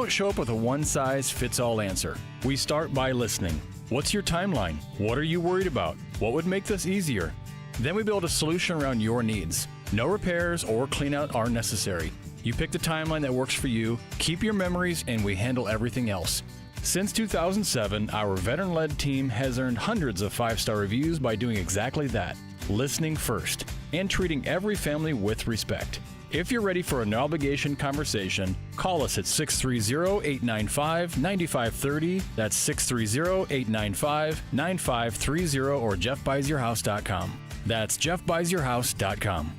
don't show up with a one-size-fits-all answer. We start by listening. What's your timeline? What are you worried about? What would make this easier? Then we build a solution around your needs. No repairs or cleanout are necessary. You pick the timeline that works for you, keep your memories, and we handle everything else. Since 2007, our veteran-led team has earned hundreds of 5-star reviews by doing exactly that, listening first, and treating every family with respect. If you're ready for a no-obligation conversation, call us at 630-895-9530. That's 630-895-9530 or jeffbuysyourhouse.com. That's jeffbuysyourhouse.com.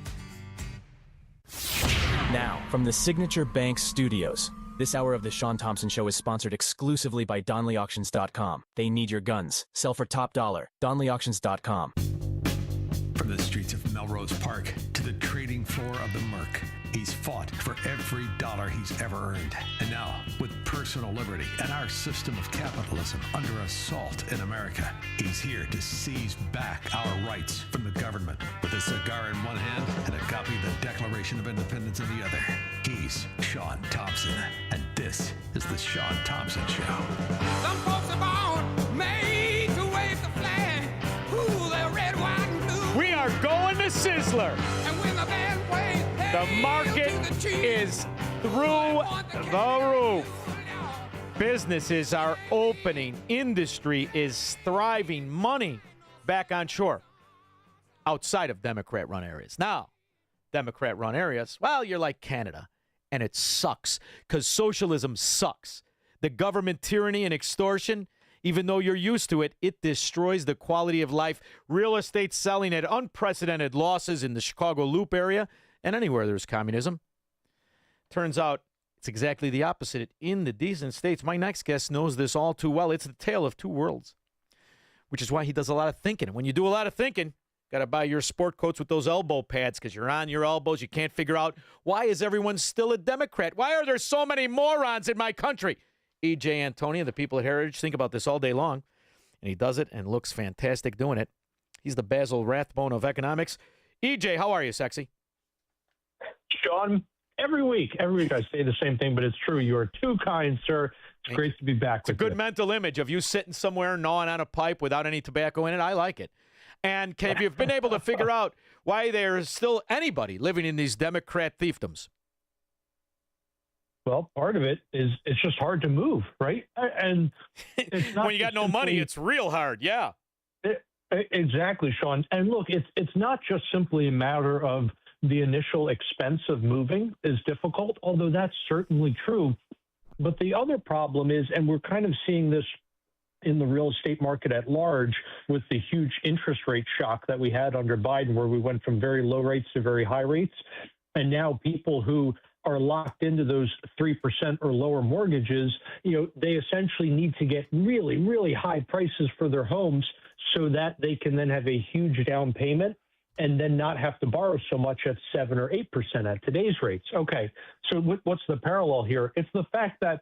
Now, from the Signature Bank Studios, this hour of the Shaun Thompson Show is sponsored exclusively by DonleyAuctions.com. They need your guns. Sell for top dollar. DonleyAuctions.com. From the streets of Melrose Park to the trading floor of the Merc, he's fought for every dollar he's ever earned. And now, with personal liberty and our system of capitalism under assault in America, he's here to seize back our rights from the government. With a cigar in one hand and a copy of the Declaration of Independence in the other, he's Shaun Thompson. And this is the Shaun Thompson Show. Some folks are born made to wave the flag. Ooh, they're red, white, and blue. We are going to Sizzler. And when the band plays, The market is through the roof. Businesses are opening. Industry is thriving. Money back on shore outside of Democrat-run areas. Now, Democrat-run areas, well, you're like Canada, and it sucks because socialism sucks. The government tyranny and extortion, even though you're used to it, it destroys the quality of life. Real estate selling at unprecedented losses in the Chicago Loop area and anywhere there's communism. Turns out it's exactly the opposite in the decent states. My next guest knows this all too well. It's the tale of two worlds, which is why he does a lot of thinking. And when you do a lot of thinking, got to buy your sport coats with those elbow pads because you're on your elbows. You can't figure out, why is everyone still a Democrat? Why are there so many morons in my country? E.J. Antoni and the people at Heritage think about this all day long, and he does it and looks fantastic doing it. He's the Basil Rathbone of economics. E.J., how are you, sexy? Shaun, every week I say the same thing, but it's true. You are too kind, sir. It's great to be back with you. It's a good mental image of you sitting somewhere gnawing on a pipe without any tobacco in it. I like it. And have you been able to figure out why there's still anybody living in these Democrat fiefdoms? Well, part of it is it's just hard to move, right? And it's not when you got no money, it's real hard. Yeah. Exactly, Shaun. And look, it's not just simply a matter of the initial expense of moving is difficult, although that's certainly true. But the other problem is, and we're kind of seeing this in the real estate market at large with the huge interest rate shock that we had under Biden, where we went from very low rates to very high rates. And now people who are locked into those 3% or lower mortgages, they essentially need to get really, really high prices for their homes so that they can then have a huge down payment and then not have to borrow so much at 7 or 8% at today's rates. Okay, so what's the parallel here? It's the fact that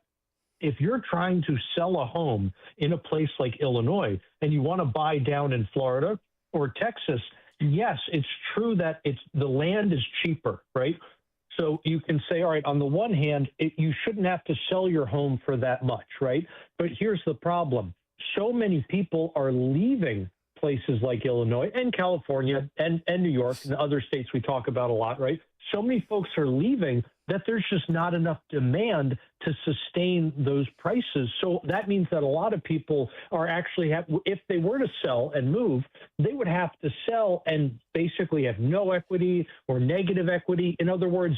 if you're trying to sell a home in a place like Illinois and you want to buy down in Florida or Texas, yes, it's true that the land is cheaper, right? So you can say, all right, on the one hand, you shouldn't have to sell your home for that much, right? But here's the problem. So many people are leaving places like Illinois and California and New York and other states we talk about a lot, right? So many folks are leaving that there's just not enough demand to sustain those prices. So that means that a lot of people are actually if they were to sell and move, they would have to sell and basically have no equity or negative equity. In other words,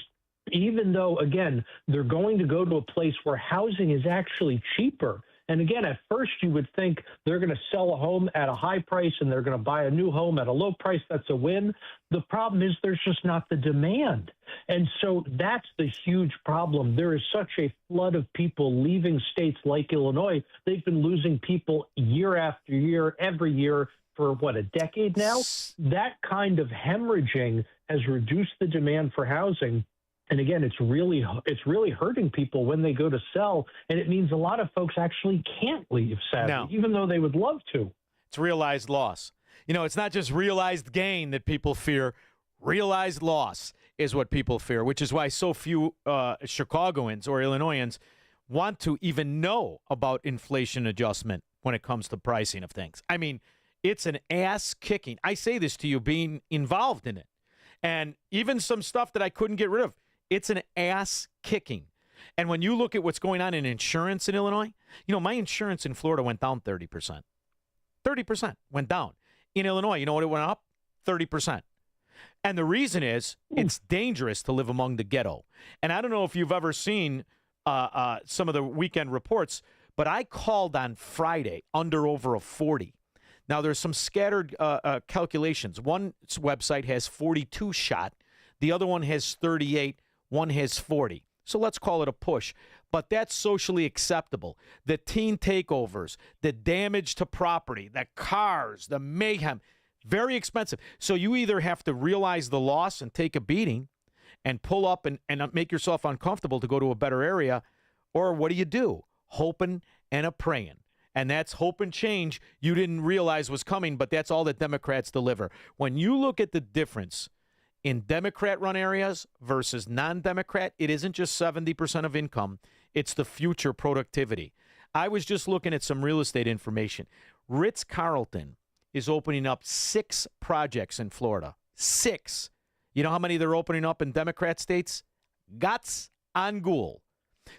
even though, again, they're going to go to a place where housing is actually cheaper. And again, at first you would think they're going to sell a home at a high price and they're going to buy a new home at a low price. That's a win. The problem is there's just not the demand. And so that's the huge problem. There is such a flood of people leaving states like Illinois. They've been losing people year after year, every year for a decade now? That kind of hemorrhaging has reduced the demand for housing. And again, it's really hurting people when they go to sell. And it means a lot of folks actually can't leave, sadly, even though they would love to. It's realized loss. It's not just realized gain that people fear. Realized loss is what people fear, which is why so few Chicagoans or Illinoisans want to even know about inflation adjustment when it comes to pricing of things. I mean, it's an ass kicking. I say this to you being involved in it. And even some stuff that I couldn't get rid of, it's an ass kicking. And when you look at what's going on in insurance in Illinois, my insurance in Florida went down 30%. 30% went down. In Illinois, you know what it went up? 30%. And the reason is it's dangerous to live among the ghetto. And I don't know if you've ever seen some of the weekend reports, but I called on Friday under over a 40. Now, there's some scattered calculations. One website has 42 shot. The other one has 38. One has 40. So let's call it a push. But that's socially acceptable. The teen takeovers, the damage to property, the cars, the mayhem, very expensive. So you either have to realize the loss and take a beating and pull up and make yourself uncomfortable to go to a better area, or what do? Hoping and a praying. And that's hope and change you didn't realize was coming, but that's all that Democrats deliver. When you look at the difference in Democrat-run areas versus non-Democrat, it isn't just 70% of income. It's the future productivity. I was just looking at some real estate information. Ritz-Carlton is opening up 6 projects in Florida. 6. You know how many they're opening up in Democrat states? Gats on Ghoul.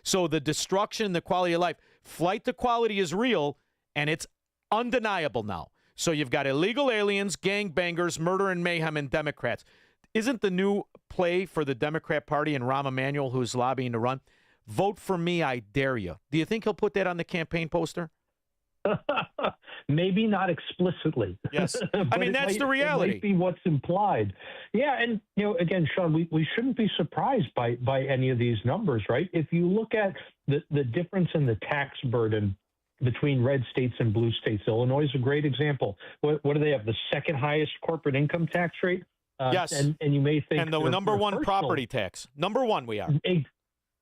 So the destruction, the quality of life, flight to quality is real, and it's undeniable now. So you've got illegal aliens, gangbangers, murder and mayhem, and Democrats. Isn't the new play for the Democrat Party and Rahm Emanuel, who's lobbying to run, vote for me, I dare you? Do you think he'll put that on the campaign poster? Maybe not explicitly. Yes. I mean, that's the reality. It might be what's implied. Yeah, and, again, Shaun, we shouldn't be surprised by any of these numbers, right? If you look at the difference in the tax burden between red states and blue states, Illinois is a great example. What do they have? The second highest corporate income tax rate? Yes. And you may think... And the number one property tax. Number one we are.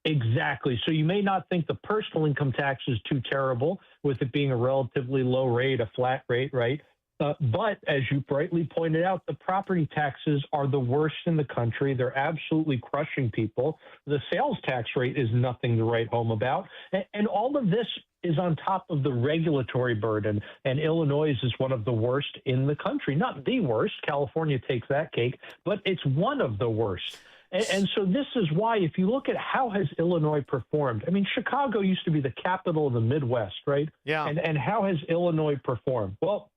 Exactly. So you may not think the personal income tax is too terrible, with it being a relatively low rate, a flat rate, right? But as you brightly pointed out, the property taxes are the worst in the country. They're absolutely crushing people. The sales tax rate is nothing to write home about. And all of this is on top of the regulatory burden. And Illinois is one of the worst in the country. Not the worst. California takes that cake, but it's one of the worst. And so this is why, if you look at how has Illinois performed, I mean, Chicago used to be the capital of the Midwest, right? Yeah. And how has Illinois performed? Well,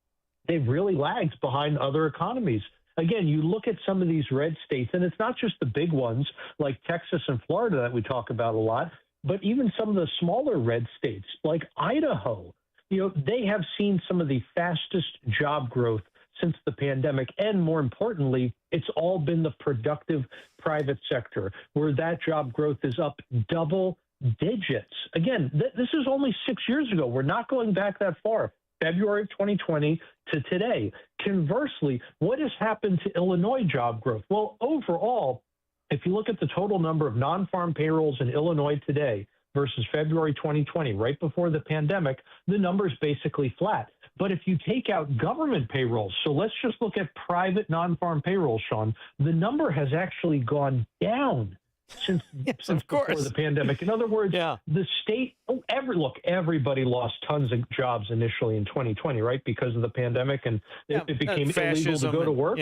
they've really lagged behind other economies. Again, you look at some of these red states, and it's not just the big ones like Texas and Florida that we talk about a lot, but even some of the smaller red states like Idaho. They have seen some of the fastest job growth since the pandemic. And more importantly, it's all been the productive private sector, where that job growth is up double digits. Again, this is only 6 years ago. We're not going back that far. February of 2020 to today. Conversely, what has happened to Illinois job growth? Well, overall, if you look at the total number of non-farm payrolls in Illinois today versus February 2020, right before the pandemic, the number is basically flat. But if you take out government payrolls, so let's just look at private non-farm payrolls, Shaun, the number has actually gone down since before the pandemic. In other words, the state, everybody lost tons of jobs initially in 2020, right, because of the pandemic, and it became illegal to go to work.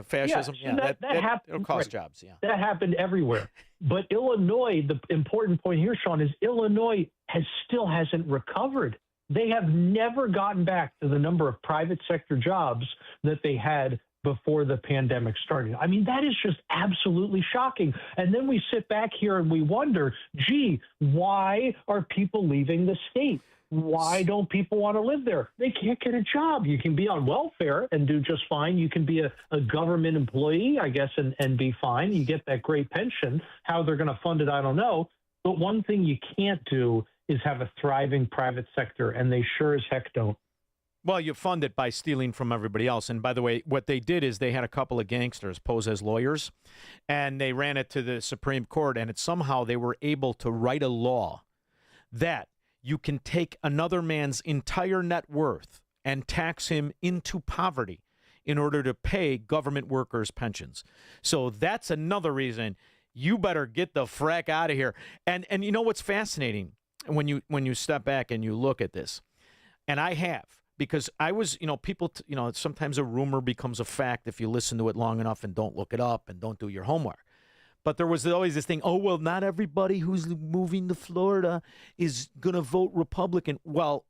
Fascism. That happened. It'll cost jobs. That happened everywhere. But Illinois, the important point here, Shaun, is Illinois still hasn't recovered. They have never gotten back to the number of private sector jobs that they had before the pandemic started. I mean, that is just absolutely shocking. And then we sit back here and we wonder, gee, why are people leaving the state? Why don't people want to live there? They can't get a job. You can be on welfare and do just fine. You can be a government employee, I guess, and be fine. You get that great pension. How they're going to fund it, I don't know. But one thing you can't do is have a thriving private sector, and they sure as heck don't. Well, you fund it by stealing from everybody else. And by the way, what they did is they had a couple of gangsters pose as lawyers, and they ran it to the Supreme Court, and somehow they were able to write a law that you can take another man's entire net worth and tax him into poverty in order to pay government workers' pensions. So that's another reason you better get the frack out of here. And you know what's fascinating? when you step back and you look at this, and I have, because I was, people, sometimes a rumor becomes a fact if you listen to it long enough and don't look it up and don't do your homework. But there was always this thing, oh, well, not everybody who's moving to Florida is going to vote Republican. Well,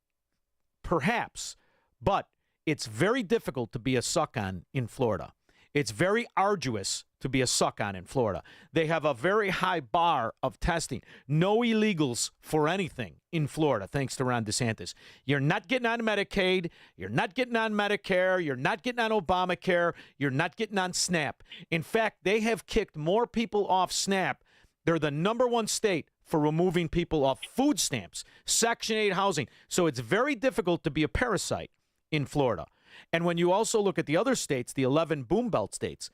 perhaps, but it's very difficult to be a suck-on in Florida. It's very arduous to be a suck-on in Florida. They have a very high bar of testing. No illegals for anything in Florida, thanks to Ron DeSantis. You're not getting on Medicaid. You're not getting on Medicare. You're not getting on Obamacare. You're not getting on SNAP. In fact, they have kicked more people off SNAP. They're the number one state for removing people off food stamps, Section 8 housing. So it's very difficult to be a parasite in Florida. And when you also look at the other states, the 11 boom belt states,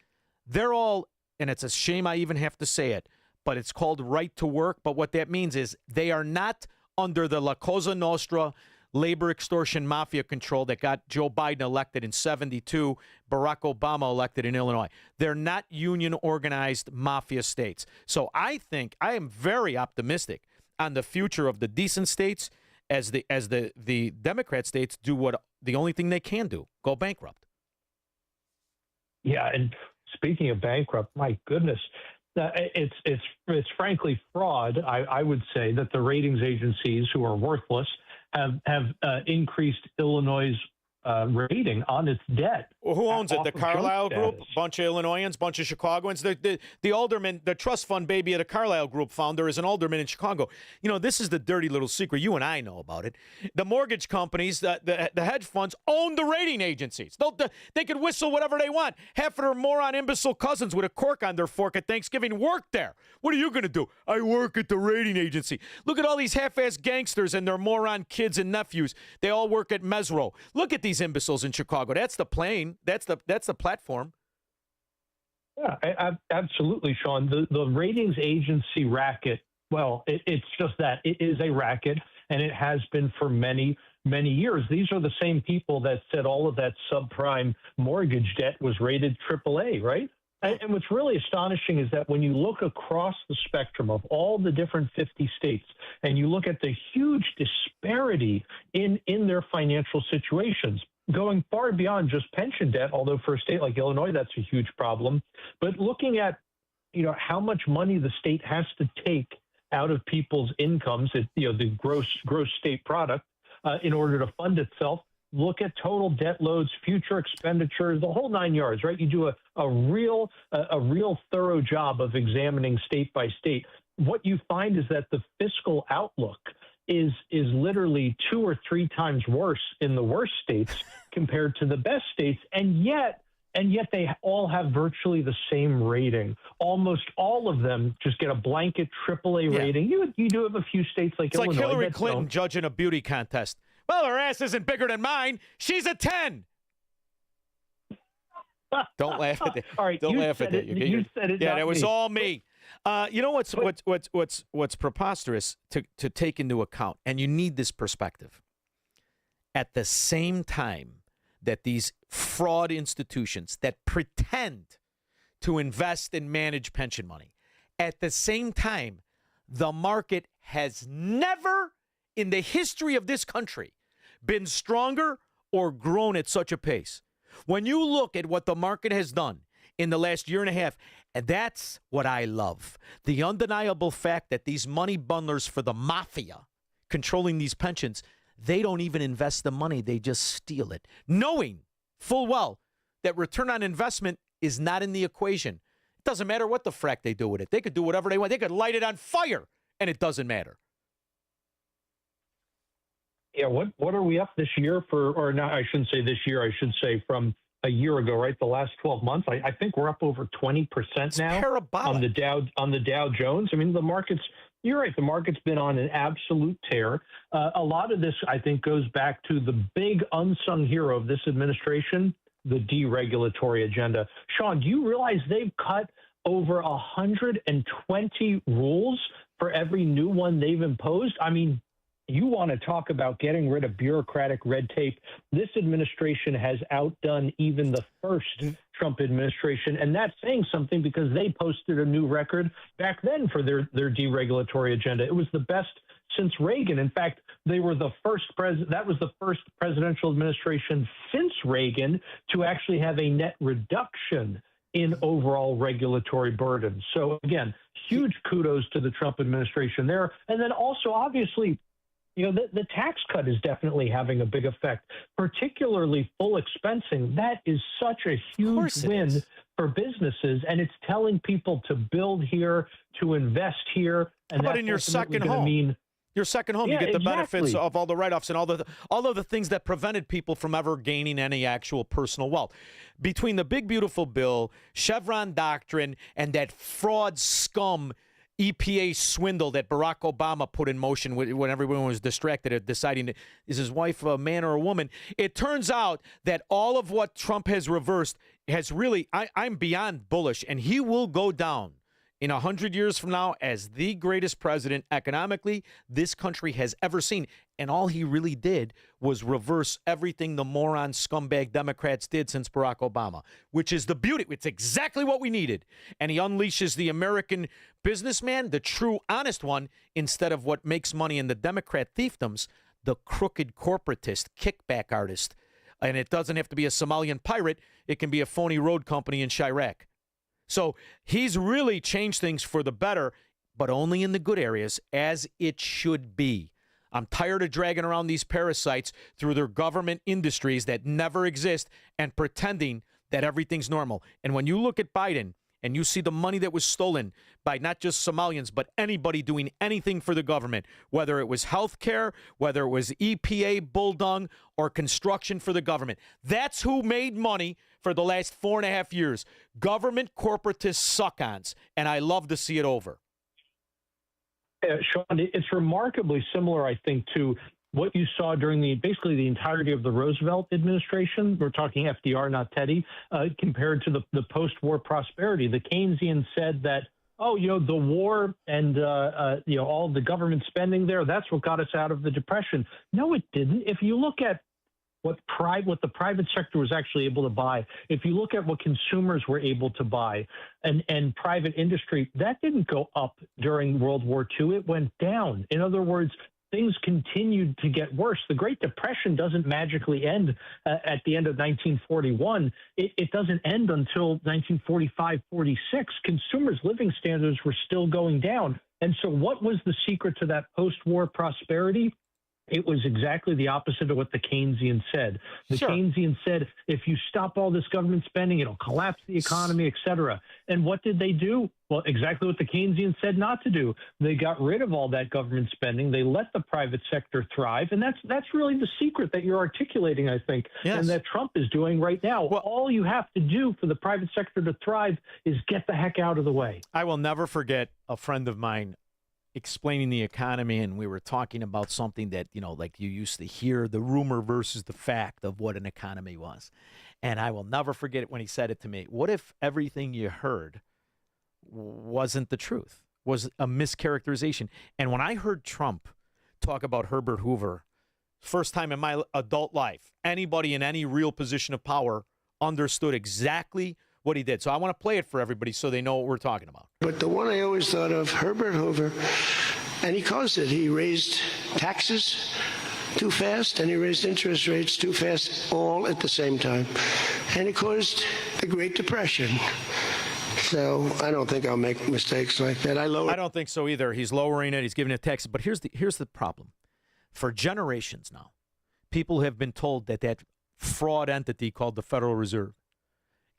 they're all, and it's a shame I even have to say it, but it's called right to work. But what that means is they are not under the La Cosa Nostra labor extortion mafia control that got Joe Biden elected in 72, Barack Obama elected in Illinois. They're not union organized mafia states. So I am very optimistic on the future of the decent states as the Democrat states do what the only thing they can do, go bankrupt. Yeah, and speaking of bankrupt, my goodness, it's frankly fraud. I would say that the ratings agencies who are worthless have increased Illinois' rating on its debt. Well, who owns it? The Carlyle Group? Status. Bunch of Illinoisans, bunch of Chicagoans. The alderman, the trust fund baby of the Carlyle Group founder is an alderman in Chicago. This is the dirty little secret. You and I know about it. The mortgage companies, the hedge funds own the rating agencies. They can whistle whatever they want. Half of their moron imbecile cousins with a cork on their fork at Thanksgiving work there. What are you going to do? I work at the rating agency. Look at all these half-ass gangsters and their moron kids and nephews. They all work at Mesro. Look at these imbeciles in Chicago. That's the plane. That's the platform. Yeah, absolutely, Shaun. The ratings agency racket, well, it's just that. It is a racket, and it has been for many, many years. These are the same people that said all of that subprime mortgage debt was rated AAA, right? And what's really astonishing is that when you look across the spectrum of all the different 50 states and you look at the huge disparity in their financial situations, going far beyond just pension debt, although for a state like Illinois, that's a huge problem, but looking at, how much money the state has to take out of people's incomes, the gross state product, in order to fund itself. Look at total debt loads, future expenditures, the whole 9 yards, right? You do a real thorough job of examining state by state. What you find is that the fiscal outlook is literally 2 or 3 times worse in the worst states compared to the best states, and yet they all have virtually the same rating. Almost all of them just get a blanket AAA rating. You do have a few states like Illinois. It's like Hillary Clinton judging a beauty contest. Well, her ass isn't bigger than mine. She's a 10. Don't laugh at that. All right, Don't laugh at that. You said it. Yeah, that was me. all me. What's preposterous to take into account, and you need this perspective. At the same time that these fraud institutions that pretend to invest and manage pension money, at the same time, the market has never in the history of this country been stronger or grown at such a pace. When you look at what the market has done in the last year and a half, and that's what I love. The undeniable fact that these money bundlers for the mafia controlling these pensions, they don't even invest the money, they just steal it, knowing full well that return on investment is not in the equation. It doesn't matter what the frack they do with it. They could do whatever they want. They could light it on fire, and it doesn't matter. Yeah, what are we up this year for, or not, I shouldn't say this year, I should say from a year ago, right? The last 12 months, I think we're up over 20% now parabolic. on the Dow Jones. I mean, you're right, the market's been on an absolute tear. A lot of this, I think, goes back to the big unsung hero of this administration, the deregulatory agenda. Shaun, do you realize they've cut over 120 rules for every new one they've imposed? I mean, you want to talk about getting rid of bureaucratic red tape. This administration has outdone even the first Trump administration, and that's saying something because they posted a new record back then for their deregulatory agenda. It was the best since Reagan. In fact, they were the first that was the first presidential administration since Reagan to actually have a net reduction in overall regulatory burden. So again, huge kudos to the Trump administration there. And then also, obviously, the tax cut is definitely having a big effect, particularly full expensing. That is such a huge win for businesses, and it's telling people to build here, to invest here. And how about in your second home? Your second home, you get the benefits of all the write-offs and all of the things that prevented people from ever gaining any actual personal wealth. Between the big, beautiful bill, Chevron doctrine, and that fraud scum EPA swindle that Barack Obama put in motion when everyone was distracted at deciding, is his wife a man or a woman? It turns out that all of what Trump has reversed has really, I'm beyond bullish, and he will go down in 100 years from now as the greatest president economically this country has ever seen. And all he really did was reverse everything the moron scumbag Democrats did since Barack Obama, which is the beauty. It's exactly what we needed. And he unleashes the American businessman, the true honest one, instead of what makes money in the Democrat fiefdoms, the crooked corporatist, kickback artist. And it doesn't have to be a Somalian pirate. It can be a phony road company in Chirac. So he's really changed things for the better, but only in the good areas, as it should be. I'm tired of dragging around these parasites through their government industries that never exist and pretending that everything's normal. And when you look at Biden and you see the money that was stolen by not just Somalians, but anybody doing anything for the government, whether it was health care, whether it was EPA bulldung, or construction for the government, that's who made money for the last 4.5 years. Government corporatist suck-ons, and I love to see it over. Shaun, it's remarkably similar, I think, to what you saw during basically the entirety of the Roosevelt administration. We're talking FDR, not Teddy, compared to the post-war prosperity. The Keynesians said that, the war and, all the government spending there, that's what got us out of the Depression. No, it didn't. If you look at what the private sector was actually able to buy, if you look at what consumers were able to buy and private industry, that didn't go up during World War II. It went down. In other words, things continued to get worse. The Great Depression doesn't magically end at the end of 1941. It doesn't end until 1945, 46. Consumers' living standards were still going down. And so what was the secret to that post-war prosperity? It was exactly the opposite of what the Keynesians said. The Keynesians said, if you stop all this government spending, it'll collapse the economy, et cetera. And what did they do? Well, exactly what the Keynesians said not to do. They got rid of all that government spending. They let the private sector thrive. And that's really the secret that you're articulating, I think, and that Trump is doing right now. Well, all you have to do for the private sector to thrive is get the heck out of the way. I will never forget a friend of mine explaining the economy, and we were talking about something that, like you used to hear, the rumor versus the fact of what an economy was. And I will never forget it when he said it to me. What if everything you heard wasn't the truth, was a mischaracterization? And when I heard Trump talk about Herbert Hoover, first time in my adult life, anybody in any real position of power understood exactly what he did. So I want to play it for everybody so they know what we're talking about. But the one I always thought of, Herbert Hoover, and he caused it. He raised taxes too fast, and he raised interest rates too fast, all at the same time. And it caused the Great Depression. So I don't think I'll make mistakes like that. I don't think so either. He's lowering it. He's giving it taxes. But here's the problem. For generations now, people have been told that fraud entity called the Federal Reserve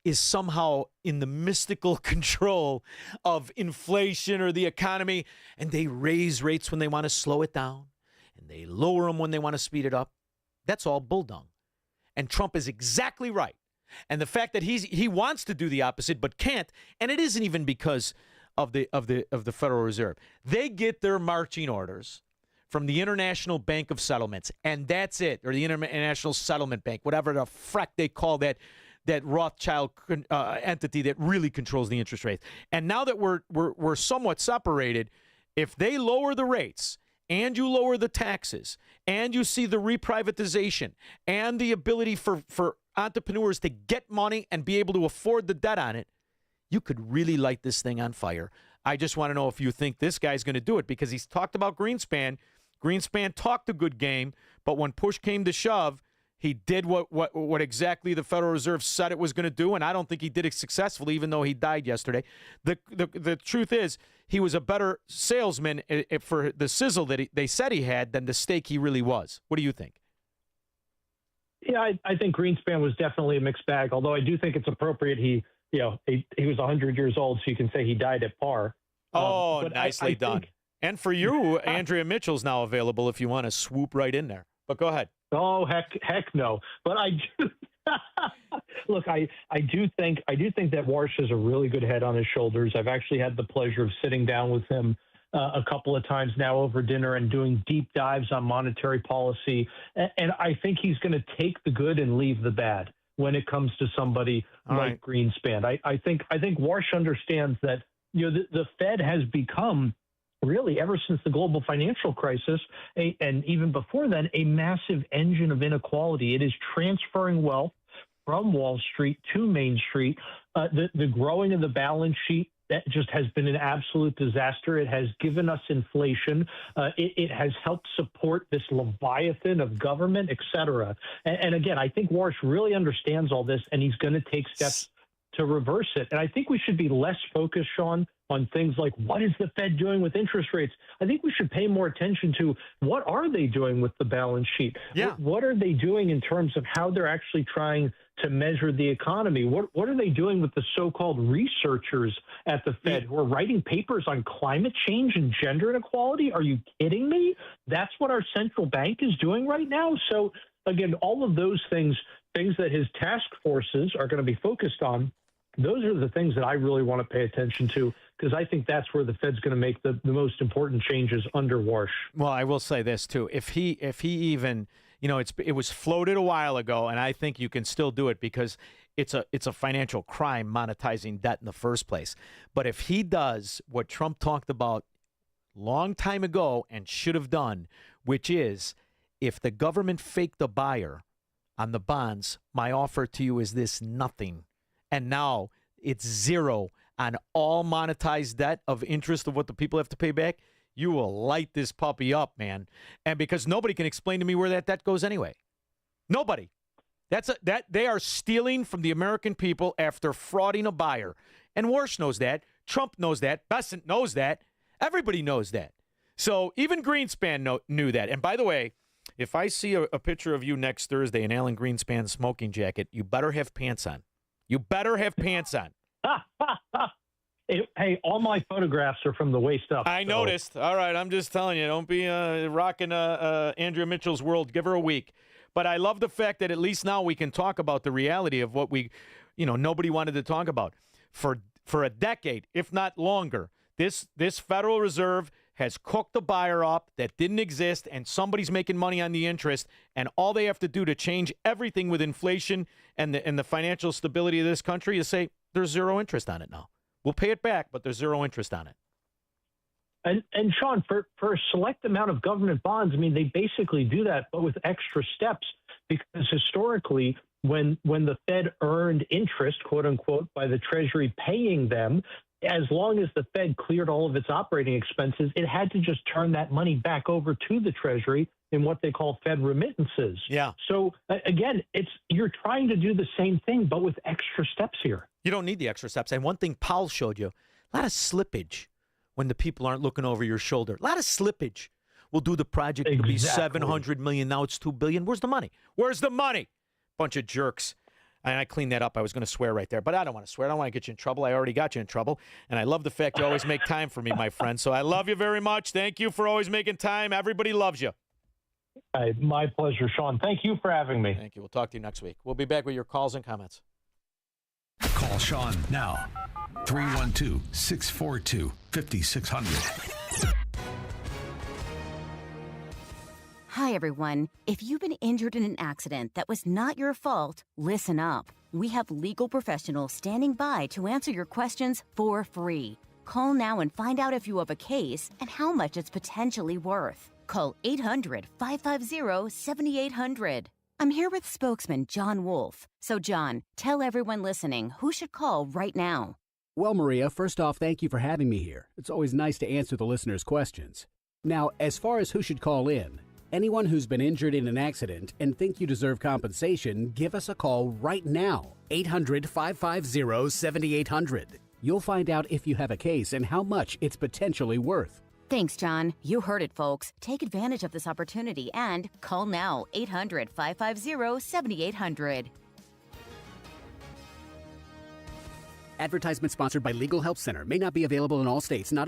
is somehow in the mystical control of inflation or the economy, and they raise rates when they want to slow it down, and they lower them when they want to speed it up. That's all bulldung. And Trump is exactly right. And the fact that he wants to do the opposite but can't, and it isn't even because of the Federal Reserve. They get their marching orders from the International Bank of Settlements, and that's it, or the International Settlement Bank, whatever the frack they call that Rothschild entity that really controls the interest rates. And now that we're somewhat separated, if they lower the rates and you lower the taxes and you see the reprivatization and the ability for entrepreneurs to get money and be able to afford the debt on it, you could really light this thing on fire. I just want to know if you think this guy's going to do it, because he's talked about Greenspan. Greenspan talked a good game, but when push came to shove, he did what exactly the Federal Reserve said it was going to do, and I don't think he did it successfully, even though he died yesterday. The truth is, he was a better salesman for the sizzle that they said he had than the steak he really was. What do you think? Yeah, I think Greenspan was definitely a mixed bag, although I do think it's appropriate. He was 100 years old, so you can say he died at par. Nicely done. And for you, Andrea Mitchell's now available if you want to swoop right in there. But go ahead. Oh, heck no. But I do look, I do think that Warsh has a really good head on his shoulders. I've actually had the pleasure of sitting down with him a couple of times now over dinner and doing deep dives on monetary policy. And I think he's going to take the good and leave the bad when it comes to somebody like Greenspan. I think Warsh understands that the Fed has become, really, ever since the global financial crisis, and even before then, a massive engine of inequality. It is transferring wealth from Wall Street to Main Street. The growing of the balance sheet, that just has been an absolute disaster. It has given us inflation. It has helped support this leviathan of government, et cetera. And again, I think Warsh really understands all this, and he's going to take steps to reverse it. And I think we should be less focused, Shaun, on things like what is the Fed doing with interest rates. I think we should pay more attention to what are they doing with the balance sheet? Yeah. What are they doing in terms of how they're actually trying to measure the economy? What are they doing with the so-called researchers at the Fed who are writing papers on climate change and gender inequality? Are you kidding me? That's what our central bank is doing right now. So again, all of those things that his task forces are going to be focused on, those are the things that I really want to pay attention to, because I think that's where the Fed's going to make the most important changes under Warsh. Well, I will say this too: if he even, it was floated a while ago, and I think you can still do it because it's a financial crime monetizing debt in the first place. But if he does what Trump talked about long time ago and should have done, which is if the government faked the buyer on the bonds, my offer to you is this: nothing. And now it's zero on all monetized debt of interest of what the people have to pay back. You will light this puppy up, man. And because nobody can explain to me where that debt goes anyway. Nobody. That they are stealing from the American people after frauding a buyer. And Warsh knows that. Trump knows that. Bessent knows that. Everybody knows that. So even Greenspan knew that. And by the way, if I see a picture of you next Thursday in Alan Greenspan's smoking jacket, you better have pants on. You better have pants on. Hey, all my photographs are from the waist up. I noticed. All right, I'm just telling you, don't be rocking Andrea Mitchell's world. Give her a week. But I love the fact that at least now we can talk about the reality of what nobody wanted to talk about. For a decade, if not longer, this Federal Reserve has cooked the buyer up that didn't exist, and somebody's making money on the interest, and all they have to do to change everything with inflation and the financial stability of this country is say there's zero interest on it now. We'll pay it back, but there's zero interest on it. And Shaun, for a select amount of government bonds, I mean, they basically do that, but with extra steps, because historically, when the Fed earned interest, quote unquote, by the Treasury paying them, as long as the Fed cleared all of its operating expenses, it had to just turn that money back over to the Treasury in what they call Fed remittances. Yeah. So again, you're trying to do the same thing, but with extra steps here. You don't need the extra steps. And one thing Powell showed you, a lot of slippage when the people aren't looking over your shoulder. A lot of slippage. We'll do the project. It'll be $700 million. Now it's $2 billion. Where's the money? Where's the money? Bunch of jerks. And I cleaned that up. I was going to swear right there, but I don't want to swear. I don't want to get you in trouble. I already got you in trouble. And I love the fact you always make time for me, my friend. So I love you very much. Thank you for always making time. Everybody loves you. My pleasure, Shaun. Thank you for having me. Thank you. We'll talk to you next week. We'll be back with your calls and comments. Call Shaun now. 312-642-5600. Hi, everyone. If you've been injured in an accident that was not your fault, listen up. We have legal professionals standing by to answer your questions for free. Call now and find out if you have a case and how much it's potentially worth. Call 800-550-7800. I'm here with spokesman John Wolf. So, John, tell everyone listening who should call right now. Well, Maria, first off, thank you for having me here. It's always nice to answer the listeners' questions. Now, as far as who should call in, anyone who's been injured in an accident and think you deserve compensation, give us a call right now. 800-550-7800. You'll find out if you have a case and how much it's potentially worth. Thanks, John. You heard it, folks. Take advantage of this opportunity and call now. 800-550-7800. Advertisement sponsored by Legal Help Center. May not be available in all states. Not